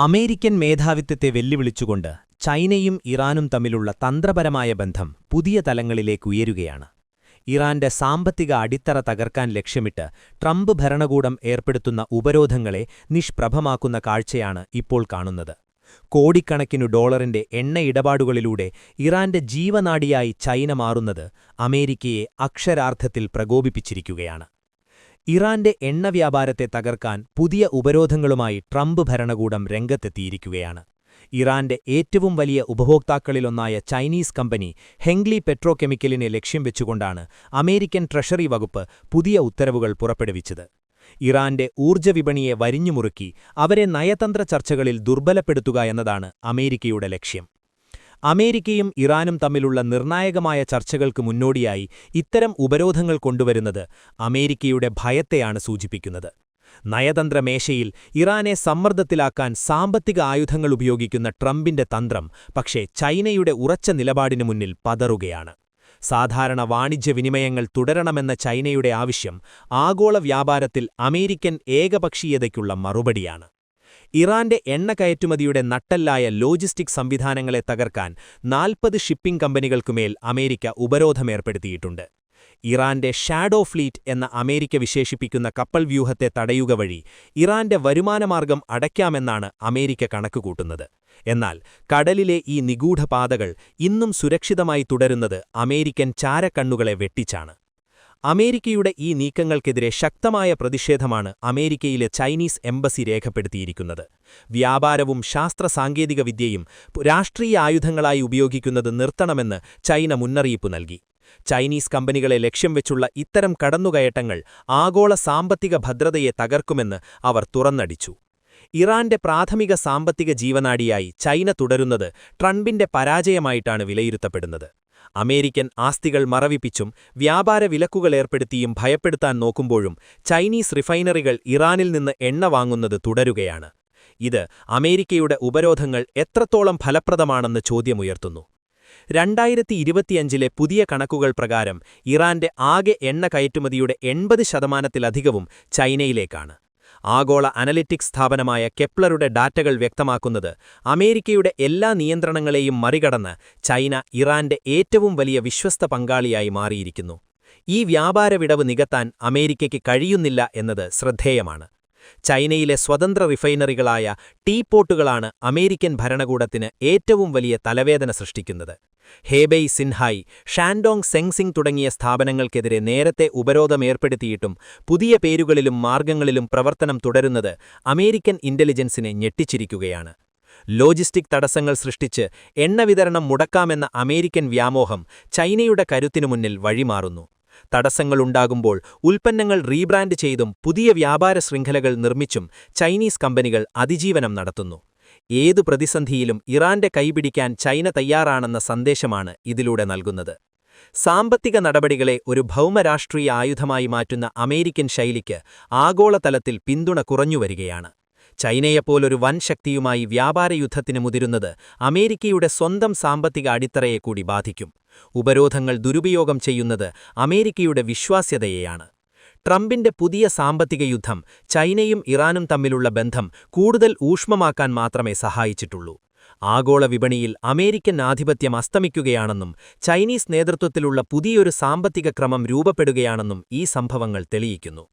American മേധാവിത്വത്തെ വെല്ലുവിളിച്ചുകൊണ്ട് ചൈനയും ഇറാനും തമ്മിലുള്ള തന്ത്രപരമായ ബന്ധം പുതിയ തലങ്ങളിലേക്കുയരുകയാണ്. ഇറാന്റെ സാമ്പത്തിക അടിത്തറ തകർക്കാൻ ലക്ഷ്യമിട്ട് ട്രംപ് ഭരണകൂടം ഏർപ്പെടുത്തുന്ന ഉപരോധങ്ങളെ നിഷ്പ്രഭമാക്കുന്ന കാഴ്ചയാണ് ഇപ്പോൾ കാണുന്നത്. കോടിക്കണക്കിനു ഡോളറിന്റെ എണ്ണ ഇടപാടുകളിലൂടെ ഇറാന്റെ ജീവനാഡിയായി ചൈന മാറുന്നത് അമേരിക്കയെ അക്ഷരാർത്ഥത്തിൽ പ്രകോപിപ്പിച്ചിരിക്കുകയാണ്. ഇറാന്റെ എണ്ണവ്യാപാരത്തെ തകർക്കാൻ പുതിയ ഉപരോധങ്ങളുമായി ട്രംപ് ഭരണകൂടം രംഗത്തെത്തിയിരിക്കുകയാണ്. ഇറാന്റെ ഏറ്റവും വലിയ ഉപഭോക്താക്കളിലൊന്നായ ചൈനീസ് കമ്പനി ഹെങ്ലി പെട്രോകെമിക്കലിനെ ലക്ഷ്യം വെച്ചുകൊണ്ടാണ് അമേരിക്കൻ ട്രഷറി വകുപ്പ് പുതിയ ഉത്തരവുകൾ പുറപ്പെടുവിച്ചത്. ഇറാന്റെ ഊർജ്ജവിപണിയെ വരിഞ്ഞുമുറുക്കി അവരെ നയതന്ത്ര ചർച്ചകളിൽ ദുർബലപ്പെടുത്തുക എന്നതാണ് അമേരിക്കയുടെ ലക്ഷ്യം. അമേരിക്കയും ഇറാനും തമ്മിലുള്ള നിർണായകമായ ചർച്ചകൾക്ക് മുന്നോടിയായി ഇത്തരം ഉപരോധങ്ങൾ കൊണ്ടുവരുന്നത് അമേരിക്കയുടെ ഭയത്തെയാണ് സൂചിപ്പിക്കുന്നത്. നയതന്ത്ര മേശയിൽ ഇറാനെ സമ്മർദ്ദത്തിലാക്കാൻ സാമ്പത്തിക ആയുധങ്ങൾ ഉപയോഗിക്കുന്ന ട്രംപിന്റെ തന്ത്രം പക്ഷേ ചൈനയുടെ ഉറച്ച നിലപാടിനു മുന്നിൽ പതറുകയാണ്. സാധാരണ വാണിജ്യവിനിമയങ്ങൾ തുടരണമെന്ന ചൈനയുടെ ആവശ്യം ആഗോള വ്യാപാരത്തിൽ അമേരിക്കൻ ഏകപക്ഷീയതയ്ക്കുള്ള മറുപടിയാണ്. ഇറാന്റെ എണ്ണ കയറ്റുമതിയുടെ നട്ടെല്ലായ ലോജിസ്റ്റിക് സംവിധാനങ്ങളെ തകർക്കാൻ 40 ഷിപ്പിംഗ് കമ്പനികൾക്കുമേൽ അമേരിക്ക ഉപരോധമേർപ്പെടുത്തിയിട്ടുണ്ട്. ഇറാന്റെ ഷാഡോ ഫ്ലീറ്റ് എന്ന അമേരിക്ക വിശേഷിപ്പിക്കുന്ന കപ്പൽ വ്യൂഹത്തെ തടയുക വഴി ഇറാന്റെ വരുമാനമാർഗം അടയ്ക്കാമെന്നാണ് അമേരിക്ക കണക്കുകൂട്ടുന്നത്. എന്നാൽ കടലിലെ ഈ നിഗൂഢപാതകൾ ഇന്നും സുരക്ഷിതമായി തുടരുന്നത് അമേരിക്കൻ ചാരക്കണ്ണുകളെ വെട്ടിച്ചാണ്. അമേരിക്കയുടെ ഈ നീക്കങ്ങൾക്കെതിരെ ശക്തമായ പ്രതിഷേധമാണ് അമേരിക്കയിലെ ചൈനീസ് എംബസി രേഖപ്പെടുത്തിയിരിക്കുന്നത്. വ്യാപാരവും ശാസ്ത്ര സാങ്കേതികവിദ്യയും രാഷ്ട്രീയ ആയുധങ്ങളായി ഉപയോഗിക്കുന്നത് നിർത്തണമെന്ന് ചൈന മുന്നറിയിപ്പ് നൽകി. ചൈനീസ് കമ്പനികളെ ലക്ഷ്യം വെച്ചുള്ള ഇത്തരം കടന്നുകയറ്റങ്ങൾ ആഗോള സാമ്പത്തിക ഭദ്രതയെ തകർക്കുമെന്ന് അവർ തുറന്നടിച്ചു. ഇറാന്റെ പ്രാഥമിക സാമ്പത്തിക ജീവനാഡിയായി ചൈന തുടരുന്നത് ട്രംപിന്റെ പരാജയമായിട്ടാണ് വിലയിരുത്തപ്പെടുന്നത്. അമേരിക്കൻ ആസ്തികൾ മറവിപ്പിച്ചും വ്യാപാര വിലക്കുകൾ ഏർപ്പെടുത്തിയും ഭയപ്പെടുത്താൻ നോക്കുമ്പോഴും ചൈനീസ് റിഫൈനറികൾ ഇറാനിൽ നിന്ന് എണ്ണ വാങ്ങുന്നത് തുടരുകയാണ്. ഇത് അമേരിക്കയുടെ ഉപരോധങ്ങൾ എത്രത്തോളം ഫലപ്രദമാണെന്ന് ചോദ്യമുയർത്തുന്നു. 2025 പുതിയ കണക്കുകൾ പ്രകാരം ഇറാന്റെ ആകെ എണ്ണ കയറ്റുമതിയുടെ 80%-ലധികവും ചൈനയിലേക്കാണ്. ആഗോള അനലിറ്റിക്സ് സ്ഥാപനമായ കെപ്ലറുടെ ഡാറ്റകൾ വ്യക്തമാക്കുന്നത് അമേരിക്കയുടെ എല്ലാ നിയന്ത്രണങ്ങളെയും മറികടന്ന് ചൈന ഇറാന്റെ ഏറ്റവും വലിയ വിശ്വസ്ത പങ്കാളിയായി മാറിയിരിക്കുന്നു. ഈ വ്യാപാരവിടവ് നികത്താൻ അമേരിക്കയ്ക്ക് കഴിയുന്നില്ല എന്നത് ശ്രദ്ധേയമാണ്. ചൈനയിലെ സ്വതന്ത്ര റിഫൈനറികളായ ടീപോട്ടുകളാണ് അമേരിക്കൻ ഭരണകൂടത്തിന് ഏറ്റവും വലിയ തലവേദന സൃഷ്ടിക്കുന്നത്. ഹേബെയ് സിൻഹായ്, ഷാൻഡോങ് സെങ്സിംഗ് തുടങ്ങിയ സ്ഥാപനങ്ങൾക്കെതിരെ നേരത്തെ ഉപരോധമേർപ്പെടുത്തിയിട്ടും പുതിയ പേരുകളിലും മാർഗങ്ങളിലും പ്രവർത്തനം തുടരുന്നത് അമേരിക്കൻ ഇന്റലിജൻസിനെ ഞെട്ടിച്ചിരിക്കുകയാണ്. ലോജിസ്റ്റിക് തടസ്സങ്ങൾ സൃഷ്ടിച്ച് എണ്ണവിതരണം മുടക്കാമെന്ന അമേരിക്കൻ വ്യാമോഹം ചൈനയുടെ കരുത്തിനു മുന്നിൽ വഴിമാറുന്നു. തടസ്സങ്ങളുണ്ടാകുമ്പോൾ ഉൽപ്പന്നങ്ങൾ റീബ്രാൻഡ് ചെയ്തും പുതിയ വ്യാപാര ശൃംഖലകൾ നിർമ്മിച്ചും ചൈനീസ് കമ്പനികൾ അതിജീവനം നടത്തുന്നു. ഏതു പ്രതിസന്ധിയിലും ഇറാന്റെ കൈപിടിക്കാൻ ചൈന തയ്യാറാണെന്ന സന്ദേശമാണ് ഇതിലൂടെ നൽകുന്നത്. സാമ്പത്തിക നടപടികളെ ഒരു ഭൗമരാഷ്ട്രീയ ആയുധമായി മാറ്റുന്ന അമേരിക്കൻ ശൈലിക്ക് ആഗോളതലത്തിൽ പിന്തുണ കുറഞ്ഞുവരികയാണ്. ചൈനയെപ്പോലൊരു വൻ ശക്തിയുമായി വ്യാപാരയുദ്ധത്തിന് മുതിരുന്നത് അമേരിക്കയുടെ സ്വന്തം സാമ്പത്തിക അടിത്തറയെ കൂടി ബാധിക്കും. ഉപരോധങ്ങൾ ദുരുപയോഗം ചെയ്യുന്നത് അമേരിക്കയുടെ വിശ്വാസ്യതയെയാണ്. ട്രംപിന്റെ പുതിയ സാമ്പത്തിക യുദ്ധം ചൈനയും ഇറാനും തമ്മിലുള്ള ബന്ധം കൂടുതൽ ഊഷ്മമാക്കാൻ മാത്രമേ സഹായിച്ചിട്ടുള്ളൂ. ആഗോള വിപണിയിൽ അമേരിക്കൻ ആധിപത്യം അസ്തമിക്കുകയാണെന്നും ചൈനീസ് നേതൃത്വത്തിലുള്ള പുതിയൊരു സാമ്പത്തിക ക്രമം രൂപപ്പെടുകയാണെന്നും ഈ സംഭവങ്ങൾ തെളിയിക്കുന്നു.